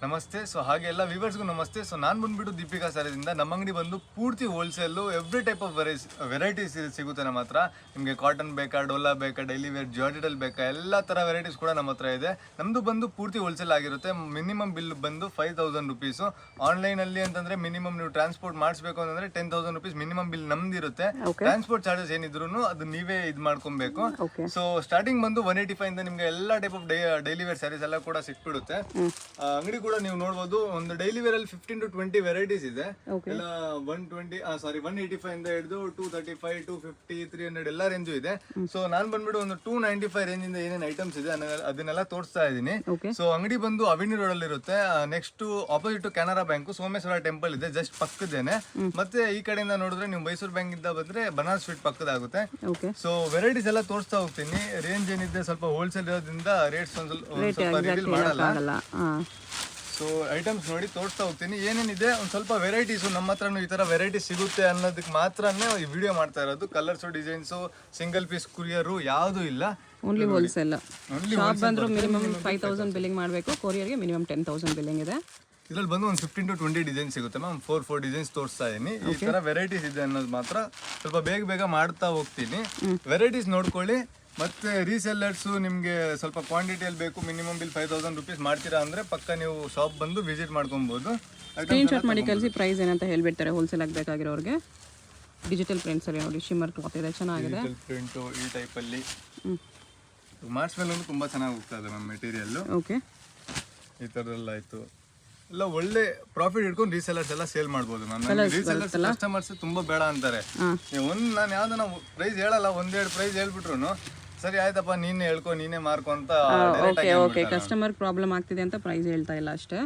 ನಮಸ್ತೆ. ಸೊ ಹಾಗೆ ಎಲ್ಲ ವ್ಯೂವರ್ಸ್ಗೂ ನಮಸ್ತೆ. ಸೊ ನಾನು ಬಂದ್ಬಿಟ್ಟು ದೀಪಿಕಾ ಸ್ಯಾರೀಸಿಂದ. ನಮ್ಮ ಅಂಗಡಿ ಬಂದು ಪೂರ್ತಿ wholesale, every type of varieties ಸಿಗುತ್ತೆ ನಮ್ಮ ಹತ್ರ. ನಿಮಗೆ ಕಾಟನ್ ಬೇಕಾ, ಡೋಲಾ ಬೇಕಾ, ಡೈಲಿ ವೇರ್ ಜಾರ್ಜೆಟಲ್ ಬೇಕಾ, ಎಲ್ಲ ಥರ ವೆರೈಟೀಸ್ ಕೂಡ ನಮ್ಮ ಹತ್ರ ಇದೆ. ನಮ್ಮದು ಬಂದು ಪೂರ್ತಿ ಹೋಲ್ಸೇಲ್ ಆಗಿರುತ್ತೆ. ಮಿನಿಮಮ್ ಬಿಲ್ ಬಂದು 5000 ರುಪೀಸು. ಆನ್ಲೈನಲ್ಲಿ ಅಂತಂದರೆ ಮಿನಿಮಮ್ ನೀವು ಟ್ರಾನ್ಸ್ಪೋರ್ಟ್ ಮಾಡಿಸ್ಬೇಕು ಅಂತಂದರೆ 10,000 ರುಪೀಸ್ ಮಿನಿಮಮ್ ಬಿಲ್ ನಮ್ದಿರುತ್ತೆ. ಟ್ರಾನ್ಸ್ಪೋರ್ಟ್ ಚಾರ್ಜಸ್ ಏನಿದ್ರು ಅದು ನೀವೇ ಇದು ಮಾಡ್ಕೊಬೇಕು. ಸೊ ಸ್ಟಾರ್ಟಿಂಗ್ ಬಂದು 185 ಇಂದ ನಿಮಗೆ ಎಲ್ಲ type of daily wear saris ಎಲ್ಲ ಕೂಡ ಸಿಕ್ಬಿಡುತ್ತೆ. ಅಂಗಡಿ ಕೂಡ ನೀವು ನೋಡಬಹುದು. ಒಂದು ಡೈಲಿ ವೇರ್ ಅಲ್ಲಿ 15 to 20 ವೆರೈಟೀಸ್ ಇದೆ. ಎಲ್ಲ 185 ಇಂದ ಹಿಡಿದು 235, 250, 300 ಎಲ್ಲ ರೇಂಜು ಇದೆ. ಸೊ ನಾನ್ ಬಂದ್ಬಿಟ್ಟು ಒಂದು 295 ರೇಂಜ್ ಇಂದ ಏನೇನು ಐಟಮ್ಸ್ ಇದೆ ಅದನ್ನೆಲ್ಲ ತೋರಿಸ್ತಾ ಇದ್ದೀನಿ. ಸೊ ಅಂಗಡಿ ಬಂದು ಅವಿನಿ ರೋಡ್ ಅಲ್ಲಿ ಇರುತ್ತೆ. Next opposite Canara bank, Someshwara temple ಇದೆ ಜಸ್ಟ್ ಪಕ್ಕದೇನೆ. ಮತ್ತೆ ಈ ಕಡೆಯಿಂದ ನೋಡಿದ್ರೆ ನೀವು ಮೈಸೂರು ಬ್ಯಾಂಕ್ ಇಂದ ಬಂದ್ರೆ ಬನಾರಸ್ ಸ್ವೀಟ್ ಪಕ್ಕದಾಗುತ್ತೆ. ಸೊ ವೆರೈಟೀಸ್ ಎಲ್ಲ ತೋರಿಸ್ತಾ ಹೋಗ್ತೀನಿ. ರೇಂಜ್ ಏನಿದೆ ಸ್ವಲ್ಪ ಹೋಲ್ಸೇಲ್ ಇರೋದ್ರಿಂದ ರೇಟ್ಸ್ ಸ್ವಲ್ಪ ರಿವೀಲ್ ಮಾಡಲ್ಲ. ಸೊ ಐಟಮ್ಸ್ ನೋಡಿ ತೋರಿಸ್ತಾ ಹೋಗ್ತೀನಿ. ಏನೇನಿದೆ ಒಂದು ಸ್ವಲ್ಪ ವೆರೈಟೀಸು ನಮ್ಮ ಹತ್ರನೂ ಈ ಥರ ವೆರೈಟೀಸ್ ಸಿಗುತ್ತೆ ಅನ್ನೋದಕ್ಕೆ ಮಾತ್ರನೇ ಈ ವಿಡಿಯೋ ಮಾಡ್ತಾ ಇರೋದು. ಕಲರ್ಸು, ಡಿಸೈನ್ಸು, ಸಿಂಗಲ್ ಪೀಸ್ ಕುರಿಯರು ಯಾವುದೂ ಇಲ್ಲ. Only wholesale. ಶಾಪ್ ಬಂದ್ರು ಮಿನಿಮಮ್ 5000 ಬಿಲ್ಲಿಂಗ್ ಮಾಡಬೇಕು. ಕೊರಿಯರ್ಗೆ ಮಿನಿಮಮ್ 10,000 ಬಿಲ್ಲಿಂಗ್ ಇದೆ. ಇದ್ರಲ್ಲಿ ಬಂದು ಒಂದು 15 to 20 ಡಿಸೈನ್ ಸಿಗುತ್ತೆ ಮ್ಯಾಮ್. 4 ಡಿಸೈನ್ಸ್ ತೋರಿಸ್ತಾ ಇದೀನಿ. ಈ ತರ ವೆರೈಟೀಸ್ ಇದೆ ಅನ್ನೋದು ಮಾತ್ರ ಸ್ವಲ್ಪ ಬೇಗ ಮಾಡ್ತಾ ಹೋಗ್ತೀನಿ. ವೆರೈಟೀಸ್ ನೋಡ್ಕೊಳ್ಳಿ. ಮತ್ತೆ ರೀಸೆಲ್ಲರ್ಸ್ ನಿಮಗೆ ಸ್ವಲ್ಪ ಕ್ವಾಂಟಿಟಿಯಲ್ಲಿ ಬೇಕು, ಮಿನಿಮಮ್ ಬಿಲ್ 5000 ರುಪೀಸ್ ಮಾಡ್ತೀರಾ ಅಂದ್ರೆ ಪಕ್ಕ ನೀವು ಶಾಪ್ ಬಂದು ವಿಸಿಟ್ ಮಾಡ್ಕೊಬಹುದು. ಸ್ಕ್ರೀನ್ ಶಾಟ್ ಮಾಡಿ ಕಳಿಸಿ ಪ್ರೈಸ್ ಏನಂತ ಹೇಳ್ಬಿಡ್ತಾರೆ. ಹೋಲ್ಸೇಲ್ ಆಗಬೇಕಾಗಿರೋರಿಗೆ ಡಿಜಿಟಲ್ ಪ್ರಿಂಟ್ಸ್ ಅಲ್ಲಿ ನೋಡಿ ಶಿಮ್ಮರ್ ಕ್ಲಾತ್ ಇದೆ, ಚೆನ್ನಾಗಿದೆ. ಪ್ರಿಂಟ್ ಈ ಟೈಪ್ ಅಲ್ಲಿ ಮಾರ್ಚ್ಮೆಲ್ ತುಂಬಾ ಚೆನ್ನಾಗಿ ಹೋಗ್ತಾ ಇದೆ ಮ್ಯಾಮ್ ಮೆಟೀರಿಯಲ್. ಓಕೆ, ಈ ತರದೆಲ್ಲ ಆಯ್ತು. ಎಲ್ಲ ಒಳ್ಳೆ ಪ್ರಾಫಿಟ್ ಇಟ್ಕೊಂಡು ರೀಸೆಲ್ಲರ್ಸ್ ಎಲ್ಲ ಸೇಲ್ ಮಾಡ್ಬೋದು ಮ್ಯಾಮ್. ರೀಸೆಲ್ಲರ್ಸ್ ಕಸ್ಟಮರ್ಸ್ ತುಂಬಾ ಬೇಡ ಅಂತಾರೆ. ನಾನು ಯಾವ್ದನ್ನ ಪ್ರೈಸ್ ಹೇಳಲ್ಲ, ಒಂದೆರಡು ಪ್ರೈಸ್ ಹೇಳ್ಬಿಟ್ರು ಸರಿ ಆಯ್ತಪ್ಪ ನೀನೇ ಹೇಳ್ಕೊ, ನೀನೇ ಮಾರ್ಕೊ ಅಂತ. ಓಕೆ, ಕಸ್ಟಮರ್ ಪ್ರಾಬ್ಲಮ್ ಆಗ್ತಿದೆ ಅಂತ ಪ್ರೈಸ್ ಹೇಳ್ತಾ ಇಲ್ಲ ಅಷ್ಟೇ.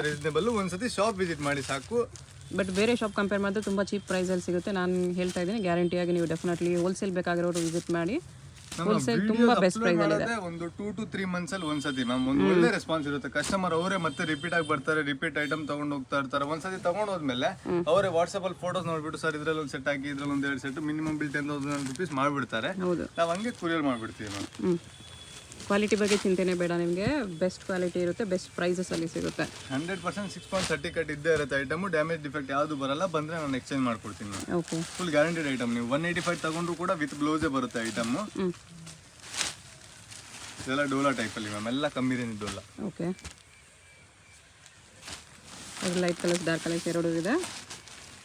ರೀಸನೇಬಲ್. ಒಂದ್ಸತಿ ಶಾಪ್ ವಿಸಿಟ್ ಮಾಡಿ ಸಾಕು. ಬಟ್ ಬೇರೆ ಶಾಪ್ ಕಂಪೇರ್ ಮಾಡಿದ್ರೆ ತುಂಬಾ ಚೀಪ್ ಪ್ರೈಸ್ ಅಲ್ಲಿ ಸಿಗುತ್ತೆ. ನಾನು ಹೇಳ್ತಾ ಇದ್ದೀನಿ, ಗ್ಯಾರಂಟಿಯಾಗಿ ನೀವು ಡೆಫಿನೆಟ್ಲಿ ಹೋಲ್ಸೇಲ್ ಬೇಕಾಗಿರೋರು ವಿಸಿಟ್ ಮಾಡಿ. ಹೋಲ್ಸೇಲ್ ತುಂಬಾ ಬೆಸ್ಟ್ ಪ್ರೈಸ್ ಅಲ್ಲಿ ಇದೆ. ಒಂದು 2 to 3 ಮಂತ್ಸ್ ಅಲ್ಲಿ ಒಂದ್ಸತಿ ಮ್ಯಾಮ್ ಒಂದು ಒಳ್ಳೆ ರೆಸ್ಪಾನ್ಸ್ ಇರುತ್ತೆ. ಕಸ್ಟಮರ್ ಅವರೇ ಮತ್ತೆ ರಿಪೀಟ್ ಆಗಿ ಬರ್ತಾರೆ, ರಿಪೀಟ್ ಐಟಮ್ ತಗೊಂಡು ಹೋಗ್ತಾ ಇರ್ತಾರೆ. ಒಂದ್ಸತಿ ತಗೊಂಡು ಹೋದ್ಮೇಲೆ ಅವರೇ ವಾಟ್ಸ್ಆಪ್ ಅಲ್ಲಿ ಫೋಟೋಸ್ ನೋಡ್ಬಿಟ್ಟು ಸರ್ ಇದ್ರಲ್ಲಿ ಒಂದು ಸೆಟ್ ಹಾಕಿ, ಇದ್ರಲ್ಲಿ ಒಂದು 2 ಸೆಟ್ ಮಿನಿಮಮ್ ಬಿಲ್ 10,000 ರುಪೀಸ್ ಮಾಡ್ಬಿಡ್ತಾರೆ. ನಾವು ಹಂಗೆ ಕೊರಿಯರ್ ಮಾಡ್ಬಿಡ್ತೀವಿ ಮ್ಯಾಮ್. ಕ್ವಾಲಿಟಿ ಬಗ್ಗೆ ಚಿಂತೆನೆ ಬೇಡ, ನಿಮಗೆ ಬೆಸ್ಟ್ ಕ್ವಾಲಿಟಿ ಇರುತ್ತೆ, ಬೆಸ್ಟ್ ಪ್ರೈಸಸ್ ಅಲ್ಲಿ ಸಿಗುತ್ತೆ. 100% 6.30 ಕಟ್ ಇದ್ದೇ ಇರುತ್ತೆ. ಐಟಮ್ ಡ್ಯಾಮೇಜ್ ಡಿಫೆಕ್ಟ್ ಯಾವುದು ಬರಲ್ಲ. ಬಂದ್ರೆ ನಾನು ಎಕ್ಸ್ಚೇಂಜ್ ಮಾಡ್ಕೊಡ್ತೀನಿ. Okay, full guaranteed item. ನೀವು 185 ತಗೊಂಡ್ರು ಕೂಡ ವಿತ್ ಬ್ಲೌಸೇ ಬರುತ್ತೆ ಐಟಮ್. ಇದೆಲ್ಲ ಡೋಲಾ ಟೈಪ್ ಅಲ್ಲಿ ಮ್ಯಾಮ್, ಎಲ್ಲ ಕಮ್ಮಿ range Dhola. Okay, light colours, dark colours ಎರಡು ಇದೆ.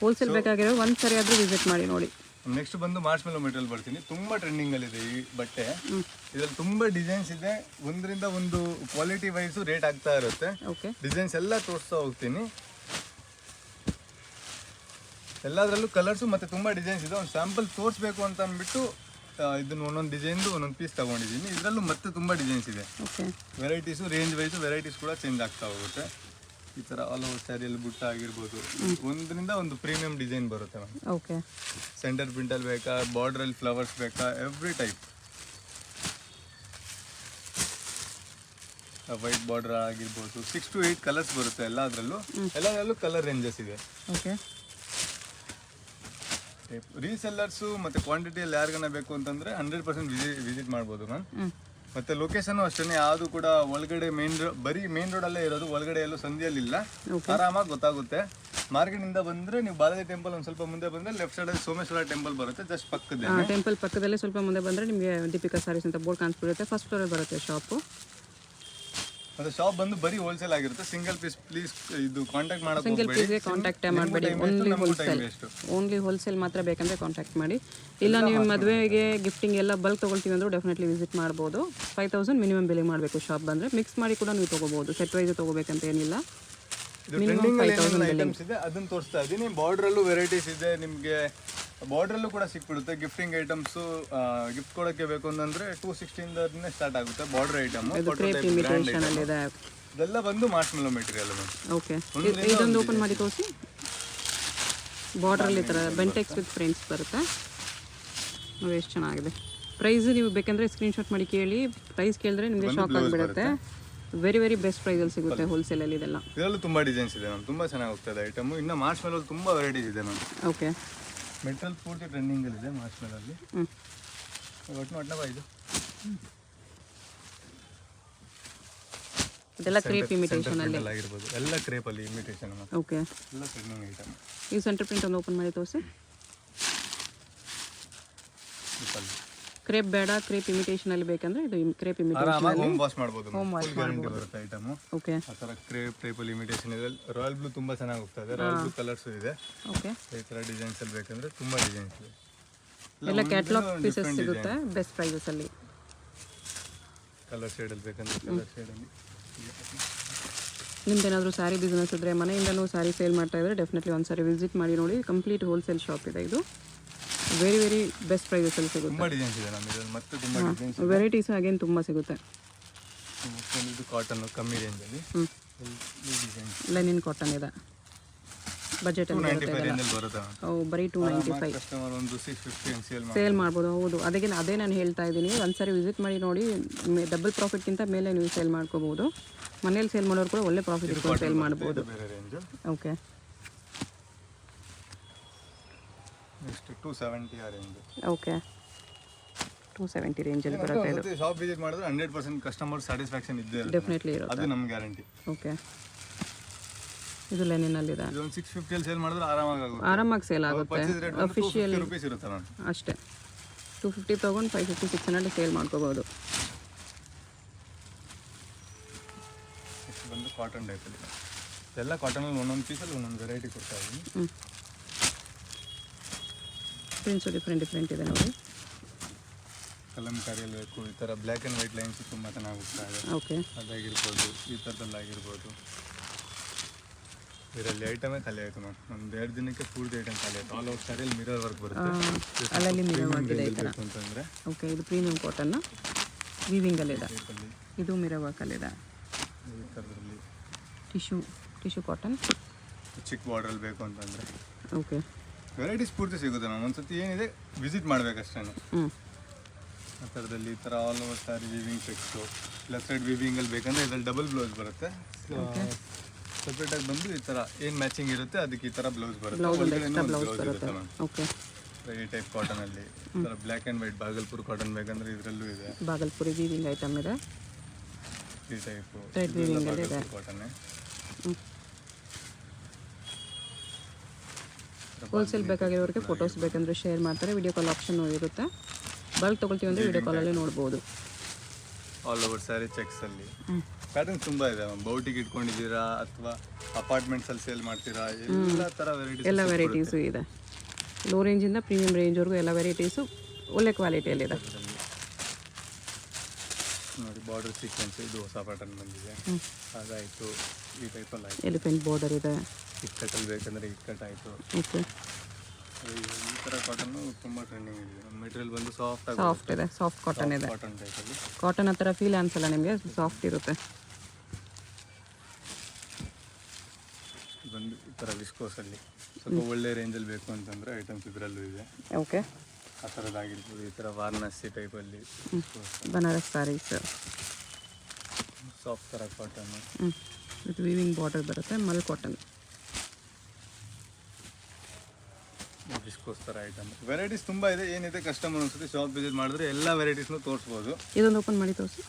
ಹೋಲ್ಸೇಲ್ ಬೇಕಾಗಿರೋ ಒಂದ್ಸರಿ ಆದ್ರೂ ವಿಸಿಟ್ ಮಾಡಿ ನೋಡಿ. ನೆಕ್ಸ್ಟ್ ಬಂದು ಮಾರ್ಚ್ಮೆಲೋ ಮೆಟೀರಿಯಲ್ ಬರ್ತೀನಿ. ತುಂಬಾ ಟ್ರೆಂಡಿಂಗ್ ಅಲ್ಲಿ ಇದೆ ಈ ಬಟ್ಟೆ. ಇದ್ರಲ್ಲಿ ತುಂಬಾ ಡಿಸೈನ್ಸ್ ಇದೆ. ಒಂದರಿಂದ ಒಂದು ಕ್ವಾಲಿಟಿ ವೈಸ್ ರೇಟ್ ಆಗ್ತಾ ಇರುತ್ತೆ. ಡಿಸೈನ್ಸ್ ಎಲ್ಲ ತೋರಿಸ್ತಾ ಹೋಗ್ತೀನಿ. ಎಲ್ಲದರಲ್ಲೂ ಕಲರ್ಸ್ ಮತ್ತೆ ತುಂಬಾ ಡಿಸೈನ್ಸ್ ಇದೆ. ಒಂದು ಸ್ಯಾಂಪಲ್ ತೋರಿಸ್ಬೇಕು ಅಂತ ಅಂದ್ಬಿಟ್ಟು ಇದನ್ನ ಒಂದೊಂದು ಡಿಸೈನ್ ಒಂದೊಂದು ಪೀಸ್ ತಗೊಂಡಿದ್ದೀನಿ. ಇದರಲ್ಲೂ ಮತ್ತೆ ತುಂಬಾ ಡಿಸೈನ್ಸ್ ಇದೆ. ವೆರೈಟೀಸು ರೇಂಜ್ ವೈಸ್ ವೆರೈಟೀಸ್ ಕೂಡ ಚೇಂಜ್ ಆಗ್ತಾ ಹೋಗುತ್ತೆ. ಈ ತರ ಆಲ್ ಓವರ್ ಸ್ಯಾರಿಯಲ್ಲಿ ಬುಟ್ಟ ಆಗಿರ್ಬೋದು. ಒಂದರಿಂದ ಒಂದು ಪ್ರೀಮಿಯಂ ಡಿಸೈನ್ ಬರುತ್ತೆ ಮ್ಯಾಮ್. ಓಕೆ, ಸೆಂಟರ್ ಪ್ರಿಂಟಲ್ಲಿ ಬೇಕಾ, ಬಾರ್ಡ್ರಲ್ಲಿ ಫ್ಲವರ್ಸ್ ಬೇಕಾ, ಎವ್ರಿ ಟೈಪ್. ವೈಟ್ ಬಾರ್ಡರ್ ಆಗಿರ್ಬೋದು. 6 to 8 ಕಲರ್ಸ್ ಬರುತ್ತೆ ಎಲ್ಲದರಲ್ಲೂ ಕಲರ್ ರೇಂಜಸ್ ಇದೆ. ಓಕೆ, ರೀಸೆಲ್ಲರ್ಸು ಮತ್ತೆ ಕ್ವಾಂಟಿಟಿಯಲ್ಲಿ ಯಾರಿಗಾನ ಬೇಕು ಅಂತಂದ್ರೆ 100% ವಿಸಿಟ್ ಮಾಡ್ಬೋದು ಮ್ಯಾಮ್. ಮತ್ತೆ ಲೊಕೇಶನ್ ಅಷ್ಟೇ, ಯಾವುದು ಕೂಡ ಒಳಗಡೆ ಬರೀ ಮೇನ್ ರೋಡ್ ಅಲ್ಲೇ ಇರೋದು, ಒಳಗಡೆ ಎಲ್ಲೂ ಸಂಧಿಯಲ್ಲಿ ಇಲ್ಲ. ಆರಾಮಾಗಿ ಗೊತ್ತಾಗುತ್ತೆ. ಮಾರ್ಕೆಟ್ ಇಂದ ಬಂದ್ರೆ ನೀವು ಬಾಲಾಜಿ ಟೆಂಪಲ್ ಒಂದ್ ಸ್ವಲ್ಪ ಮುಂದೆ ಬಂದ್ರೆ ಲೆಫ್ಟ್ ಸೈಡ್ ಅಲ್ಲಿ ಸೋಮೇಶ್ವರ ಟೆಂಪಲ್ ಬರುತ್ತೆ, ಜಸ್ಟ್ ಪಕ್ಕದಲ್ಲಿ. ಟೆಂಪಲ್ ಪಕ್ಕದಲ್ಲೇ ಸ್ವಲ್ಪ ಮುಂದೆ ಬಂದ್ರೆ ನಿಮಗೆ ದೀಪಿಕಾ ಸಾರೀಸ್ ಅಂತ ಬೋರ್ಡ್ ಕಾಣಿಸ್ಬಿಡುತ್ತೆ. ಫಸ್ಟ್ ಫ್ಲೋರ್ ಬರುತ್ತೆ ಶಾಪು. ಮತ್ತೆ ಶಾಪ್ ಬಂದು ಬರೀ ಹೋಲ್ಸೇಲ್ ಆಗಿರುತ್ತೆ. ಸಿಂಗಲ್ ಪೀಸ್ ಪ್ಲೀಸ್ ಇದು ಕಾಂಟ್ಯಾಕ್ಟ್ ಮಾಡೋಕೆ ಸಿಂಗಲ್ ಪೀಸ್ಗೆ ಕಾಂಟ್ಯಾಕ್ಟ್ ಮಾಡಬೇಡಿ. ಓನ್ಲಿ ಹೋಲ್ಸೇಲ್ ಮಾತ್ರ ಬೇಕಂದ್ರೆ ಕಾಂಟ್ಯಾಕ್ಟ್ ಮಾಡಿ. ಇಲ್ಲ ನೀವು ಮದುವೆಗೆ ಗಿಫ್ಟಿಂಗ್ ಎಲ್ಲ ಬಲ್ಕ್ ತೊಗೊಳ್ತೀವಿ ಅಂದರೂ ಡೆಫಿನೆಟ್ಲಿ ವಿಸಿಟ್ ಮಾಡ್ಬೋದು. 5000 ಮಿನಿಮಮ್ ಬಿಲ್ಲಿಂಗ್ ಮಾಡಬೇಕು. ಶಾಪ್ ಬಂದರೆ ಮಿಕ್ಸ್ ಮಾಡಿ ಕೂಡ ನೀವು ತೊಗೋಬೋದು. ಸೆಟ್ ವೈಸ್ ತೊಗೋಬೇಕಂತ ಏನಿಲ್ಲ. ಐಟಮ್ಸ್ ಇದೆ ಅದನ್ನ ತೋರಿಸ್ತಾ ಇದ್ದೀನಿ. ಬಾರ್ಡ್ರಲ್ಲೂ ವೆರೈಟೀಸ್ ಇದೆ. ನಿಮಗೆ ಬಾರ್ಡ್ರಲ್ಲೂ ಕೂಡ ಸಿಕ್ಬಿಡುತ್ತೆ. ಗಿಫ್ಟಿಂಗ್ ಐಟಮ್ಸು ಗಿಫ್ಟ್ ಕೊಡೋಕ್ಕೆ ಬೇಕು ಅಂತಂದ್ರೆ 260 ಇಂದ ಸ್ಟಾರ್ಟ್ ಆಗುತ್ತೆ ಬಾರ್ಡರ್ ಐಟಮ್. ಇದೆಲ್ಲ ಬಂದು ಮಾರ್ಚ್ಮೆಲೋ ಮೆಟೀರಿಯಲ್. ಓಕೆ, ಇದೊಂದು ಓಪನ್ ಮಾಡಿ ತೋರಿಸಿ. ಬಾರ್ಡ್ರಲ್ಲಿ ಈ ಥರ ಬೆಂಟೆಕ್ಸ್ ವಿತ್ ಫ್ರೆಂಡ್ಸ್ ಬರುತ್ತೆ. ನಾವು ಎಷ್ಟು ಚೆನ್ನಾಗಿದೆ. ಪ್ರೈಸ್ ನೀವು ಬೇಕಂದ್ರೆ ಸ್ಕ್ರೀನ್ ಶಾಟ್ ಮಾಡಿ ಕೇಳಿ. ಪ್ರೈಸ್ ಕೇಳಿದ್ರೆ ನಿಮಗೆ ಶಾಕ್ ಆಗಿಬಿಡುತ್ತೆ. ವೆರಿ ಬೆಸ್ಟ್ ಪ್ರೈಸಲ್ಲಿ ಸಿಗುತ್ತೆ ಹೋಲ್ಸೇಲಲ್ಲಿ. ಇದರಲ್ಲೂ ತುಂಬ ಡಿಸೈನ್ಸ್ ಇದೆ ಮ್ಯಾಮ್. ತುಂಬ ಚೆನ್ನಾಗಿ ಹೋಗ್ತದೆ ಐಟಮು. ಇನ್ನು ಮಾರ್ಚ್ಮೆಲೋ ತುಂಬ ವೆರೈಟೀಸ್ ಇದೆ ಮ್ಯಾಮ್. ಓಕೆ, ಮೆಟಲ್ ಪೂರ್ತಿ ಟ್ರೆಂಡಿಂಗಲ್ಲಿ ಇದೆ ಮಾರ್ಚ್ಮೆಲಲ್ಲಿ. ಒಟ್ಟು ಇದು ಇದೆಲ್ಲ ಕ್ರೇಪ್ ಇಮಿಟೇಷನ್ ಅಲ್ಲಿ ಆಗಿರ್ಬೋದು, ಎಲ್ಲ ಕ್ರೇಪಲ್ಲಿ ಇಮಿಟೇಷನ್ ಓಕೆ. ಎಲ್ಲ ಟ್ರೆಂಡಿಂಗ್ ಐಟಮ್. ಈ ಸೆಂಟರ್ ಪ್ರಿಂಟ್ ಒಂದು ಓಪನ್ ಮಾಡಿ ತೋರಿಸಿ. ಕ್ರೇಪ್ ಬೇಡ, ಕ್ರೇಪ್ ಇಮಿಟೇಷನ್ ಅಲ್ಲಿ ಬೇಕಂದ್ರೆ ಇದು ಕ್ರೇಪ್ ಇಮಿಟೇಷನ್ ಆರಾಮಾಗಿ ಹೋಮ್ ವಾಶ್ ಮಾಡ್ಬೋದು. ಹೋಮ್ ವಾಶ್ ಗ್ಯಾರಂಟಿ ಬರುತ್ತೆ ಐಟಮ್. ಓಕೆ. ಆ ಥರ ಕ್ರೇಪ್ ಟೈಪಲ್ಲಿ ಇಮಿಟೇಷನ್ ಇದೆ. ರಾಯಲ್ ಬ್ಲೂ ತುಂಬ ಚೆನ್ನಾಗಿ ಹೋಗ್ತದೆ. ರಾಯಲ್ ಬ್ಲೂ ಕಲರ್ಸ್ ಇದೆ. ಓಕೆ. ಈ ಥರ ಡಿಸೈನ್ಸ್ ಅಲ್ಲಿ ಬೇಕಂದ್ರೆ ತುಂಬ ಡಿಸೈನ್ಸ್ ಇದೆ. ಎಲ್ಲ ಕ್ಯಾಟಲಾಗ್ ಪೀಸಸ್ ಸಿಗುತ್ತೆ ಬೆಸ್ಟ್ ಪ್ರೈಸಸ್ ಅಲ್ಲಿ. ಕಲರ್ ಶೇಡಲ್ಲಿ ಬೇಕಂದ್ರೆ ಕಲರ್ ಶೇಡಲ್ಲಿ. ನಿಮ್ದೇನಾದರೂ ಸ್ಯಾರಿ ಬಿಸ್ನೆಸ್ ಇದ್ದರೆ, ಮನೆಯಿಂದನೂ ಸ್ಯಾರಿ ಸೇಲ್ ಮಾಡ್ತಾ ಇದ್ದರೆ ಡೆಫಿನೆಟ್ಲಿ ಒಂದು ಸಾರಿ ವಿಸಿಟ್ ಮಾಡಿ ನೋಡಿ. ಕಂಪ್ಲೀಟ್ ಹೋಲ್ಸೇಲ್ ಶಾಪ್ ಇದೆ ಇದು. ವೆರಿ ವೆರಿ ಬೆಸ್ಟ್ ಪ್ರೈಸಸಲ್ಲಿ ಸಿಗುತ್ತೆ. ತುಂಬ ಡಿಸೈನ್ಸ್ ಇದೆ ನಮಗೆ, ಮತ್ತೆ ತುಂಬ ಡಿಸೈನ್ಸ್ ವೆರೈಟೀಸ್ ಅಗೇನ್ ತುಂಬ ಸಿಗುತ್ತೆ. ಇದು ಕಾಟನ್ ಕಮ್ಮಿ ರೇಂಜಲ್ಲಿ ಡಿಸೈನ್ಸ್. ಲೆನಿನ್ ಕಾಟನ್ ಇದೆ, ಬಜೆಟ್ ಅಲ್ಲಿ ಬರುತ್ತೆ. ಬರೀ 295 ಕಸ್ಟಮರ್ ಒಂದು 650 ಸೇಲ್ ಮಾಡ್ಬೋದು. ಹೌದು, ಅದೇ ನಾನು ಹೇಳ್ತಾ ಇದ್ದೀನಿ. ಒಂದ್ಸರಿ ವಿಸಿಟ್ ಮಾಡಿ ನೋಡಿ, ಡಬಲ್ ಪ್ರಾಫಿಟ್ಗಿಂತ ಮೇಲೆ ನೀವು ಸೇಲ್ ಮಾಡ್ಕೋಬಹುದು. ಮನೇಲಿ ಸೇಲ್ ಮಾಡೋರು ಕೂಡ ಒಳ್ಳೆ ಪ್ರಾಫಿಟ್ ಇಟ್ಕೊಂಡು ಸೇಲ್ ಮಾಡ್ಬೋದು. ಬೇರೆ ರೇಂಜ್. ಓಕೆ. ನೆಕ್ಸ್ಟ್ 270 ಆ ರೇಂಜ್. ಓಕೆ, 270 ರೇಂಜಲ್ಲಿ ಬರುತ್ತೆ ಇದು. ಶಾಪ್ ವಿಸಿಟ್ ಮಾಡಿದ್ರೆ 100% ಕಸ್ಟಮರ್ ಸ್ಯಾಟಿಸ್ಫ್ಯಾಕ್ಷನ್ ಇದ್ದೇ ಇರುತ್ತೆ. ಡೆಫಿನೆಟ್ಲಿ ಇರುತ್ತೆ, ಅದು ನಮ್ಮ ಗ್ಯಾರಂಟಿ. ಓಕೆ. ಇದು ಲೆನಿನಲ್ಲಿದೆ. ಇದು ಒಂದು 650 ಅಲ್ಲಿ ಸೇಲ್ ಮಾಡಿದ್ರೆ ಆರಾಮಾಗಿ ಸೇಲ್ ಆಗುತ್ತೆ. ಅಫಿಷಿಯಲ್ ರೂಪೀಸ್ ಇರುತ್ತೆ ಮ್ಯಾಮ್ ಅಷ್ಟೇ. 250 ತೊಗೊಂಡು 550 600 ಸೇಲ್ ಮಾಡ್ಕೋಬಹುದು. ನೆಕ್ಸ್ಟ್ ಬಂದು ಕಾಟನ್ ಟೈಪಲ್ಲಿ ಎಲ್ಲ ಕಾಟನಲ್ಲಿ ಒಂದೊಂದು ಪೀಸಲ್ಲಿ ಒಂದೊಂದು ವೆರೈಟಿ ಕೊಡ್ತಾ ಇದ್ದೀನಿ. ಪ್ರಿಂಟ್ಸು ಡಿಫ್ರೆಂಟ್ ಇದೆ ನೋಡಿ. ಕಲಂಕಾರಿಯಲ್ಲಿ ಬೇಕು, ಈ ಥರ ಬ್ಲ್ಯಾಕ್ ಆ್ಯಂಡ್ ವೈಟ್ ಲೈನ್ಸ್ ತುಂಬ ಚೆನ್ನಾಗಿ ಹೋಗ್ತಾ ಇದೆ. ಓಕೆ. ಅದಾಗಿರ್ಬೋದು, ಈ ಥರದಲ್ಲಾಗಿರ್ಬೋದು. ಇದರಲ್ಲಿ ಐಟಮೇ ಖಾಲಿ ಆಯಿತು ಮ್ಯಾಮ್. ಒಂದು 2 ದಿನಕ್ಕೆ ಪೂರ್ತಿ ಐಟಮ್ ಖಾಲಿ ಆಯಿತು. ಆಲ್ ಓವರ್ ಸ್ಯಾರಿಯಲ್ಲಿ ಮಿರರ್ ವರ್ಕ್ ಬರುತ್ತೆ. ಅಲ್ಲಲ್ಲಿ ಮಿರರ್ ವರ್ಕ್ ಇದೆ ಬೇಕು ಅಂತಂದರೆ. ಓಕೆ. ಇದು ಪ್ರೀಮಿಯಂ ಕಾಟನ್ ವೀವಿಂಗಲ್ಲಿದೆ. ಇದು ಮಿರರ್ ವರ್ಕಲ್ಲಿದೆ. ಈ ಥರದಲ್ಲಿ ಟಿಶ್ಯೂ ಕಾಟನ್ ಚಿಕ್ಕ ಬಾರ್ಡ್ರಲ್ಲಿ ಬೇಕು ಅಂತಂದರೆ. ಓಕೆ. ವೆರೈಟೀಸ್ ಪೂರ್ತಿ ಸಿಗುತ್ತೆ ಮ್ಯಾಮ್. ಒಂದ್ಸತಿ ಏನಿದೆ ವಿಸಿಟ್ ಮಾಡಬೇಕಷ್ಟೇ. ಆ ಥರದಲ್ಲಿ ಈ ಥರ all over sari weaving checks, left side ವೀವಿಂಗಲ್ಲಿ ಬೇಕಂದರೆ ಇದರಲ್ಲಿ ಡಬಲ್ ಬ್ಲೌಸ್ ಬರುತ್ತೆ. ಸಪ್ರೇಟಾಗಿ ಬಂದು ಈ ಥರ ಏನು ಮ್ಯಾಚಿಂಗ್ ಇರುತ್ತೆ ಅದಕ್ಕೆ ಈ ಥರ ಬ್ಲೌಸ್ ಬರುತ್ತೆ. ಬ್ಲೌಸ್ ಇರುತ್ತೆ ಮ್ಯಾಮ್. ಓಕೆ. ಈ ಟೈಪ್ ಕಾಟನಲ್ಲಿ ಈ ಥರ black and white Bhagalpur cotton ಬೇಕಂದ್ರೆ ಇದರಲ್ಲೂ ಇದೆ. ಬಾಗಲ್ಪುರಿ ವೀವಿಂಗ್ ಐಟಮ್ ಇದೆ. ಈ ಟೈಪು ಕಾಟನ್ನೇ. ಹೋಲ್ಸೇಲ್ ಬೇಕಾಗಿರೋರಿಗೆ ಫೋಟೋಸ್ ಬೇಕಂದ್ರೆ ಶೇರ್ ಮಾಡ್ತಾರೆ. ವಿಡಿಯೋ ಕಾಲ್ ಆಪ್ಷನ್ ಇರುತ್ತೆ. ಬಲ್ಕ್ ತೊಗೊಳ್ತೀವಿ ಅಂದರೆ ವಿಡಿಯೋ ಕಾಲಲ್ಲಿ ನೋಡ್ಬೋದು. ಆಲ್ ಓವರ್ ಸ್ಯಾರಿ ಚೆಕ್ಸಲ್ಲಿ ಪ್ಯಾಟರ್ನ್ಸ್ ತುಂಬ ಇದೆ. ಬೌಟಿಗೆ ಇಟ್ಕೊಂಡಿದ್ದೀರಾ ಅಥವಾ ಅಪಾರ್ಟ್ಮೆಂಟ್ಸಲ್ಲಿ ಸೇಲ್ ಮಾಡ್ತೀರಾ, ಎಲ್ಲ ಥರ ವೆರೈಟೀಸು ಇದೆ. ಲೋ ರೇಂಜಿಂದ ಪ್ರೀಮಿಯಂ ರೇಂಜ್ವರೆಗೂ ಎಲ್ಲ ವೆರೈಟೀಸು ಒಳ್ಳೆ ಕ್ವಾಲಿಟಿಯಲ್ಲಿದೆ ನೋಡಿ. ಬಾರ್ಡರ್ ಸೀಕ್ವೆನ್ಸ್ ಇದು ಹೊಸ ಪ್ಯಾಟರ್ನ್ ಬಂದಿದೆ. ಅದಾಯಿತು. ಈ ಟೈಪಲ್ಲಿ ಆಯಿತು. ಎಲಿಫೆಂಟ್ ಬಾರ್ಡರ್ ಇದೆ. ಇಕ್ಕಟ್ಟಲ್ಲಿ ಬೇಕಂದರೆ ಇಕ್ಕಟ್ ಆಯಿತು. ಓಕೆ. ಈ ಥರ ಕಾಟನ್ನು ತುಂಬ ಟ್ರೆಂಡಿಂಗ್ ಇದೆ. ಮೆಟೀರಿಯಲ್ ಬಂದು ಸಾಫ್ಟ್ ಇದೆ. ಸಾಫ್ಟ್ ಕಾಟನ್ ಇದೆ. ಕಾಟನ್ ಟೈಪಲ್ಲಿ ಕಾಟನ್ ಹತ್ರ ಫೀಲ್ ಅನ್ಸಲ್ಲ ನಿಮಗೆ, ಸಾಫ್ಟ್ ಇರುತ್ತೆ. ಬಂದು ಈ ಥರ ವಿಸ್ಕೋಸಲ್ಲಿ ಸ್ವಲ್ಪ ಒಳ್ಳೆ ರೇಂಜಲ್ಲಿ ಬೇಕು ಅಂತಂದರೆ ಐಟಮ್ಸ್ ಇದರಲ್ಲೂ ಇದೆ. ಓಕೆ. ಆ ಥರದ್ದಾಗಿರ್ಬೋದು. ಈ ಥರ ವಾರಣಾಸಿ ಟೈಪಲ್ಲಿ ಬನಾರಸ್ ಸ್ಯಾರೀಸ್, ಸಾಫ್ಟ್ ಥರ ಕಾಟನ್ನು ವಿತ್ ವೀವಿಂಗ್ ಬಾರ್ಡರ್ ಬರುತ್ತೆ. ಮಲ್ ಕಾಟನ್ ವಿಸ್ಕೋಸ್ ಥರ ಐಟಮ್ ವೆರೈಟೀಸ್ ತುಂಬ ಇದೆ. ಏನಿದೆ ಕಸ್ಟಮರ್ ಅನ್ಸುತ್ತೆ ಶಾಪ್ ವಿಸಿಟ್ ಮಾಡಿದ್ರೆ ಎಲ್ಲ ವೆರೈಟೀಸ್ನು ತೋರಿಸ್ಬೋದು. ಇದೊಂದು ಓಪನ್ ಮಾಡಿ ತೋರಿಸಿ.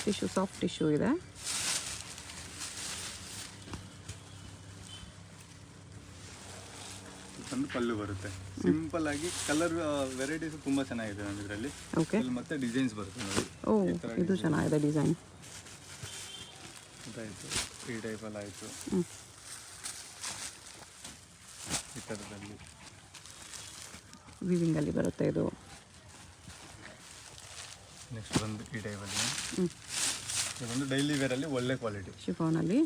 ಟಿಶ್ಯೂ, ಸಾಫ್ಟ್ ಟಿಶ್ಯೂ ಇದೆ. ಒಂದು ಪಲ್ಲು ಬರುತ್ತೆ. ಸಿಂಪಲ್ ಆಗಿ ಕಲರ್ ವೆರೈಟೀಸ್ ತುಂಬ ಚೆನ್ನಾಗಿದೆ ನಮ್ಮ ಇದರಲ್ಲಿ. ಓಕೆ. ಮತ್ತೆ ಡಿಸೈನ್ಸ್ ಬರುತ್ತೆ ನೋಡಿ. ಓ, ಇದು ಚೆನ್ನಾಗಿದೆ ಡಿಸೈನ್. ಇದಾಯಿತು. ಈ ಟೈಪಲ್ಲಿ ಆಯಿತು. ಈ ಥರದಲ್ಲಿ ವೀವಿಂಗಲ್ಲಿ ಬರುತ್ತೆ ಇದು. ನೆಕ್ಸ್ಟ್ ಬಂದು ಈ ಟೈಪಲ್ಲಿ ಇದೊಂದು ಡೈಲಿ ವೇರಲ್ಲಿ ಒಳ್ಳೆ ಕ್ವಾಲಿಟಿ ಶಿಫಾನಲ್ಲಿ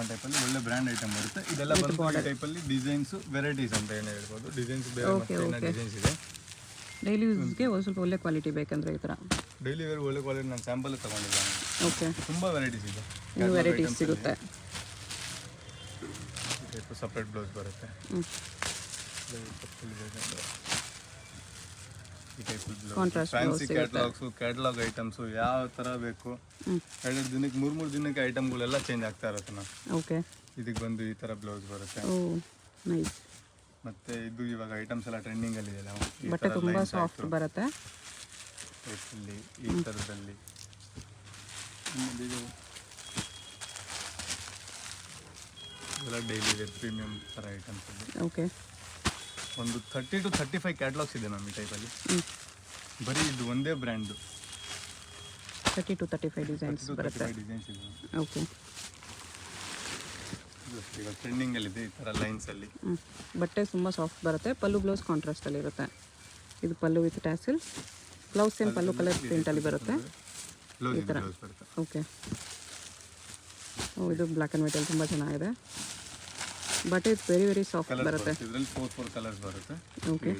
ಟೈಪಲ್ಲಿ ಒಳ್ಳೆ ಬ್ರ್ಯಾಂಡ್ ಐಟಮ್ ಬರುತ್ತೆ. ಇದೆಲ್ಲ ಬಂದು ಈ ಟೈಪಲ್ಲಿ ಡಿಸೈನ್ಸ್ ವೆರೈಟೀಸ್ ಅಂತ ಏನು ಹೇಳ್ಬೋದು. ಡಿಸೈನ್ಸ್ ಬೇರೆ ಡಿಸೈನ್ಸ್ ಇದೆ. ಡೈಲಿ ಯೂಸ್ಗೆ ಒಂದು ಸ್ವಲ್ಪ ಒಳ್ಳೆ ಕ್ವಾಲಿಟಿ ಬೇಕಂದ್ರೆ ಈ ಥರ ಡೈಲಿ ವೇರ್ ಒಳ್ಳೆ ಕ್ವಾಲಿಟಿ ನಾನು ಸ್ಯಾಂಪಲ್ ತೊಗೊಂಡಿದ್ದೇನೆ. ಓಕೆ. ತುಂಬ ವೆರೈಟೀಸ್ ಇದೆ. ಇನ್ನೂ ವೆರೈಟೀಸ್ ಸಿಗುತ್ತೆ. ಸಪ್ರೇಟ್ ಬ್ಲೌಸ್ ಬರುತ್ತೆ. ಈ ಟೈಪ್ ಫ್ಯಾನ್ಸಿ ಕ್ಯಾಟಲಾಗ್ ಐಟಮ್ಸು ಯಾವ ಥರ ಬೇಕು. 2 ದಿನಕ್ಕೆ 3 ದಿನಕ್ಕೆ ಐಟಮ್ಗಳೆಲ್ಲ ಚೇಂಜ್ ಆಗ್ತಾ ಇರುತ್ತೆ ನಾವು. ಓಕೆ. ಇದಕ್ಕೆ ಬಂದು ಈ ಥರ ಬ್ಲೌಸ್ ಬರುತ್ತೆ. ನೈಸ್. ಮತ್ತೆ ಇದು ಇವಾಗ ಐಟಮ್ಸ್ ಎಲ್ಲ ಟ್ರೆಂಡಿಂಗಲ್ಲಿ ಇದೆ. ಬಟ್ಟೆ ತುಂಬ ಸಾಫ್ಟ್ ಬರುತ್ತೆ. ಈ ಥರದಲ್ಲಿ ಎಲ್ಲ ಡೈಲಿ ವೇರ್ ಪ್ರೀಮಿಯಂ ಥರ ಐಟಮ್ಸ್ ಇದೆ. ಓಕೆ, ಒಂದು 30 to 35 ಕ್ಯಾಟ್ಲಾಗ್ಸ್ ಇದೆ ಮ್ಯಾಮ್ ಈ ಟೈಪಲ್ಲಿ. ಬರೀ ಇದು ಒಂದೇ ಬ್ರ್ಯಾಂಡು 30 to 35 ಡಿಸೈನ್ಸ್ ಬರುತ್ತೆ. ಡಿಸೈನ್ಸ್ ಇದೆ. ಓಕೆ, ಈಗ ಟ್ರೆಂಡಿಂಗಲ್ಲಿದೆ ಈ ಥರ ಲೈನ್ಸಲ್ಲಿ. ಬಟ್ಟೆ ತುಂಬ ಸಾಫ್ಟ್ ಬರುತ್ತೆ. ಪಲ್ಲು ಬ್ಲೌಸ್ ಕಾಂಟ್ರಾಸ್ಟಲ್ಲಿ ಇರುತ್ತೆ. ಇದು pallu with tassel, blouse same pallu colour ಪ್ರಿಂಟಲ್ಲಿ ಬರುತ್ತೆ. ಈ ಥರ. ಓಕೆ, ಇದು ಬ್ಲ್ಯಾಕ್ ಆ್ಯಂಡ್ ವೈಟಲ್ಲಿ ತುಂಬ ಚೆನ್ನಾಗಿದೆ. ಬಟ್ ಇದು ವೆರಿ ವೆರಿ ಸಾಫ್ಟ್ ಬರುತ್ತೆ. ಇದರಲ್ಲಿ 4 ಕಲರ್ಸ್ ಬರುತ್ತೆ. ಓಕೆ,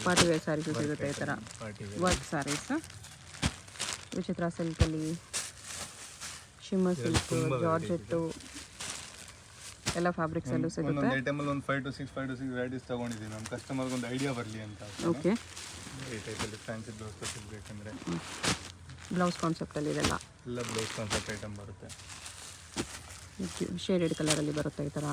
ಪಾರ್ಟಿ ವೇರ್ ಸ್ಯಾರೀಸು ಸಿಗುತ್ತೆ ಈ ಥರ. ವರ್ಕ್ ಸ್ಯಾರೀಸ್ ವಿಚಿತ್ರ ಸಿಲ್ಕಲ್ಲಿ, ಶಿಮ್ಮರ್ ಸಿಲ್ಕ್, ಜಾರ್ಜೆಟ್ಟು ಎಲ್ಲ ಫ್ಯಾಬ್ರಿಕ್ಸಲ್ಲೂ ಸಿಗುತ್ತೆ. ಒಂದೊಂದು ಐಟಮಲ್ಲಿ ಒಂದು 5 to 6 ವೆರೈಟೀಸ್ ತೊಗೊಂಡಿದ್ದೀನಿ ನಮ್ಮ ಕಸ್ಟಮರ್ಗೆ ಒಂದು ಐಡಿಯಾ ಬರಲಿ ಅಂತ. ಓಕೆ, ಈ ಟೈಪಲ್ಲಿ ಫ್ಯಾನ್ಸಿ ಬ್ಲೌಸ್ ಸಿಗಬೇಕಂದ್ರೆ ಬ್ಲೌಸ್ ಕಾನ್ಸೆಪ್ಟಲ್ಲಿ ಇದೆಲ್ಲ ಎಲ್ಲ ಬ್ಲೌಸ್ ಕಾನ್ಸೆಪ್ಟ್ ಐಟಮ್ ಬರುತ್ತೆ. ಶೇಡೆಡ್ ಕಲರಲ್ಲಿ ಬರುತ್ತೆ ಈ ಥರ.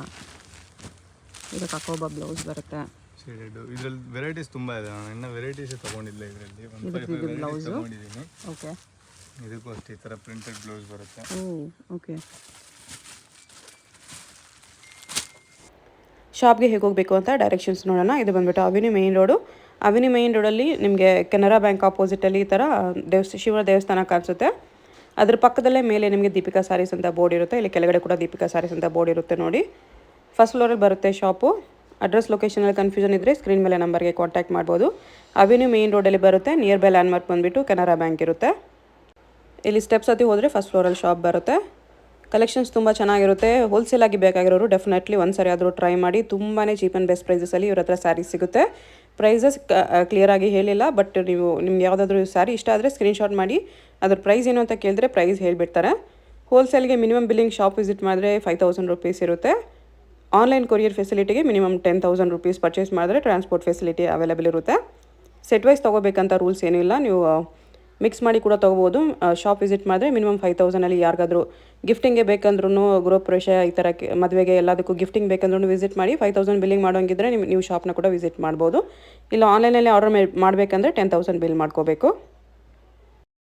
ಇದು ಕಕೋಬಾ ಬ್ಲೌಸ್ ಬರುತ್ತೆ. ಶೇಡೆಡ್ ಇದರಲ್ಲಿ ವೆರೈಟೀಸ್ ತುಂಬ ಇದೆ. ನಾನು ಇನ್ನೂ ವೆರೈಟೀಸೇ ತೊಗೊಂಡಿಲ್ಲ ಇದರಲ್ಲಿ. ಒಂದು 5 ವೆರೈಟೀಸ್ ತೊಗೊಂಡಿದ್ದೀನಿ. ಓಕೆ, ಇದಕ್ಕೂ ಅಷ್ಟೇ ಈ ಥರ ಪ್ರಿಂಟೆಡ್ ಬ್ಲೌಸ್ ಬರುತ್ತೆ. ಓಕೆ. ಶಾಪ್ಗೆ ಹೇಗೆ ಹೋಗಬೇಕು ಅಂತ ಡೈರೆಕ್ಷನ್ಸ್ ನೋಡೋಣ. ಇದು ಬಂದುಬಿಟ್ಟು avenue main road. Avenue main ರೋಡಲ್ಲಿ ನಿಮಗೆ ಕೆನರಾ ಬ್ಯಾಂಕ್ ಆಪೋಸಿಟಲ್ಲಿ ಈ ಥರ ಶಿವನ ದೇವಸ್ಥಾನ ಕಾಣಿಸುತ್ತೆ. ಅದ್ರ ಪಕ್ಕದಲ್ಲೇ ಮೇಲೆ ನಿಮಗೆ ದೀಪಿಕಾ ಸ್ಯಾರೀಸ್ ಅಂತ ಬೋರ್ಡ್ ಇರುತ್ತೆ. ಇಲ್ಲಿ ಕೆಳಗಡೆ ಕೂಡ ದೀಪಿಕಾ ಸ್ಯಾರೀಸ್ ಅಂತ ಬೋರ್ಡ್ ಇರುತ್ತೆ ನೋಡಿ. ಫಸ್ಟ್ ಫ್ಲೋರಲ್ಲಿ ಬರುತ್ತೆ ಶಾಪು. ಅಡ್ರೆಸ್ ಲೊಕೇಶನಲ್ಲಿ ಕನ್ಫ್ಯೂಷನ್ ಇದ್ದರೆ ಸ್ಕ್ರೀನ್ ಮೇಲೆ ನಂಬರ್ಗೆ ಕಾಂಟ್ಯಾಕ್ಟ್ ಮಾಡ್ಬೋದು. ಅವೆನ್ಯೂ ಮೇಯ್ನ್ ರೋಡಲ್ಲಿ ಬರುತ್ತೆ. ನಿಯರ್ ಬೈ ಲ್ಯಾಂಡ್ಮಾರ್ಕ್ ಬಂದುಬಿಟ್ಟು ಕೆನರಾ ಬ್ಯಾಂಕ್ ಇರುತ್ತೆ. ಇಲ್ಲಿ ಸ್ಟೆಪ್ಸ್ ಹತ್ತಿ ಹೋದರೆ ಫಸ್ಟ್ ಫ್ಲೋರಲ್ಲಿ ಶಾಪ್ ಬರುತ್ತೆ. ಕಲೆಕ್ಷನ್ಸ್ ತುಂಬ ಚೆನ್ನಾಗಿರುತ್ತೆ. ಹೋಲ್ಸೇಲಾಗಿ ಬೇಕಾಗಿರೋರು ಡೆಫಿನೆಟ್ಲಿ ಒಂದು ಸರಿ ಆದರೂ ಟ್ರೈ ಮಾಡಿ. ತುಂಬಾ ಚೀಪ್ ಆ್ಯಂಡ್ ಬೆಸ್ಟ್ ಪ್ರೈಸಸಲ್ಲಿ ಇವ್ರ ಹತ್ರ ಸ್ಯಾರೀಸ್ ಸಿಗುತ್ತೆ. ಪ್ರೈಸಸ್ ಕ್ಲಿಯರಾಗಿ ಹೇಳಿಲ್ಲ, ಬಟ್ ನಿಮ್ಗೆ ಯಾವುದಾದ್ರೂ ಸ್ಯಾರಿ ಇಷ್ಟ ಆದರೆ ಸ್ಕ್ರೀನ್ಶಾಟ್ ಮಾಡಿ ಅದ್ರ ಪ್ರೈಸ್ ಏನು ಅಂತ ಕೇಳಿದ್ರೆ ಪ್ರೈಸ್ ಹೇಳಿಬಿಡ್ತಾರೆ. ಹೋಲ್ಸೇಲ್ಗೆ ಮಿನಿಮಮ್ ಬಿಲ್ಲಿಂಗ್ ಶಾಪ್ ವಿಸಿಟ್ ಮಾಡಿದ್ರೆ 5000 ರೂಪೀಸ್ ಇರುತ್ತೆ. ಆನ್ಲೈನ್ ಕೊರಿಯರ್ ಫೆಸಿಲಿಟಿಗೆ ಮಿನಿಮಮ್ 10,000 ರೂಪೀಸ್ ಪರ್ಚೇಸ್ ಮಾಡಿದ್ರೆ ಟ್ರಾನ್ಸ್ಪೋರ್ಟ್ ಫೆಸಿಲಿಟಿ ಅವೈಲೇಬಲ್ ಇರುತ್ತೆ. ಸೆಟ್ ವೈಸ್ ತೊಗೋಬೇಕಂತ ರೂಲ್ಸ್ ಏನೂ ಇಲ್ಲ. ನೀವು ಮಿಕ್ಸ್ ಮಾಡಿ ಕೂಡ ತೊಗೋಬೋದು. ಶಾಪ್ ವಿಸಿಟ್ ಮಾಡಿದ್ರೆ ಮಿನಿಮಮ್ 5000ಅಲ್ಲಿ ಯಾರಿಗಾದ್ರೂ ಗಿಫ್ಟಿಂಗ್ಗೆ ಬೇಕಂದ್ರೂ, ಗೃಹಪ್ರವೇಶ ಈ ಥರ ಮದುವೆಗೆ ಎಲ್ಲದಕ್ಕೂ ಗಿಫ್ಟಿಂಗ್ ಬೇಕಂದ್ರೂ ವಿಸಿಟ್ ಮಾಡಿ 5000 ಬಿಲ್ಲಿಂಗ್ ಮಾಡೋಂಗಿದ್ರೆ ನೀವು ಶಾಪ್ನ ಕೂಡ ವಿಸಿಟ್ ಮಾಡ್ಬೋದು. ಇಲ್ಲ ಆನ್ಲೈನಲ್ಲಿ ಆರ್ಡರ್ ಮಾಡಬೇಕಂದ್ರೆ 10,000 ಬಿಲ್ ಮಾಡ್ಕೋಬೇಕು.